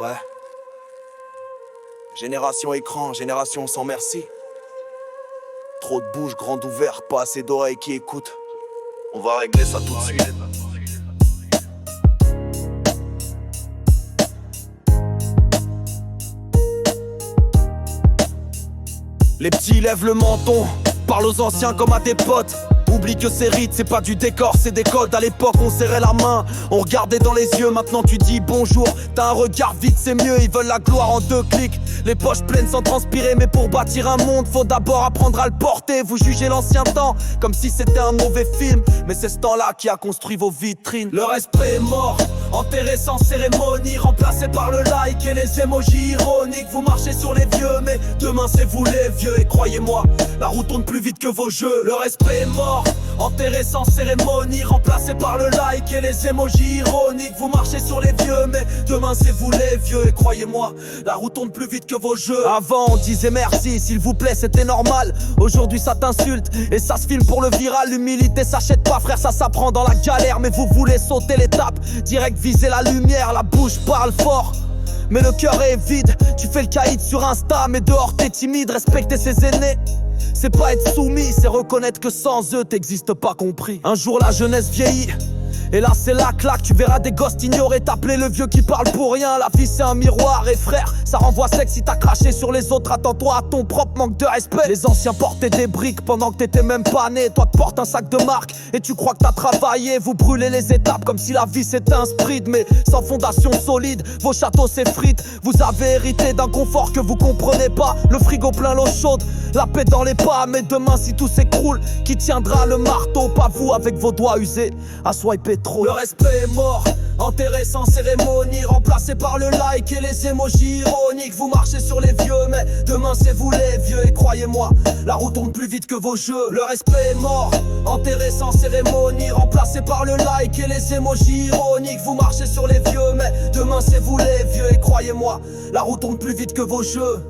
Ouais. Génération écran, génération sans merci. Trop de bouches grandes ouvertes, pas assez d'oreilles qui écoutent. On va régler ça tout de suite. Les petits lèvent le menton, parlent aux anciens comme à des potes. Oublie que ces rites, c'est pas du décor, c'est des codes. À l'époque, on serrait la main, on regardait dans les yeux. Maintenant, tu dis bonjour, t'as un regard vide, c'est mieux. Ils veulent la gloire en 2 clics. Les poches pleines sans transpirer, mais pour bâtir un monde, faut d'abord apprendre à le porter. Vous jugez l'ancien temps comme si c'était un mauvais film, mais c'est ce temps-là qui a construit vos vitrines. Le respect est mort, enterré sans cérémonie, remplacé par le like et les émojis ironiques. Vous marchez sur les vieux, mais demain c'est vous les vieux. Et croyez-moi, la roue tourne plus vite que vos jeux. Le respect est mort, enterré sans cérémonie, remplacé par le like et les émojis ironiques. Vous marchez sur les vieux, mais demain c'est vous les vieux. Et croyez-moi, la roue tourne plus vite que vos jeux. Avant on disait merci, s'il vous plaît, c'était normal. Aujourd'hui ça t'insulte et ça se filme pour le viral. L'humilité s'achète pas frère, ça s'apprend dans la galère. Mais vous voulez sauter l'étape, direct viser la lumière. La bouche parle fort, mais le cœur est vide. Tu fais le caïd sur Insta, mais dehors t'es timide. Respecter ses aînés, c'est pas être soumis, c'est reconnaître que sans eux t'existes pas compris. Un jour la jeunesse vieillit, et là c'est la claque. Tu verras des gosses t'ignorer, t'appeler le vieux qui parle pour rien. La vie c'est un miroir et frère, ça renvoie sec. Si t'as craché sur les autres, attends-toi à ton propre manque de respect. Les anciens portaient des briques pendant que t'étais même pas né. Toi tu portes un sac de marque et tu crois que t'as travaillé. Vous brûlez les étapes comme si la vie c'était un sprint, mais sans fondation solide, vos châteaux s'effritent. Vous avez hérité d'un confort que vous comprenez pas. Le frigo plein, l'eau chaude, la paix dans les pas. Mais demain si tout s'écroule, qui tiendra le marteau? Pas vous avec vos doigts usés à swiper trop. Le respect est mort, enterré sans cérémonie, remplacé par le like et les émojis ironiques. Vous marchez sur les vieux, mais demain c'est vous les vieux. Et croyez-moi, la roue tourne plus vite que vos jeux. Le respect est mort, enterré sans cérémonie, remplacé par le like et les émojis ironiques. Vous marchez sur les vieux, mais demain c'est vous les vieux. Et croyez-moi, la roue tourne plus vite que vos jeux.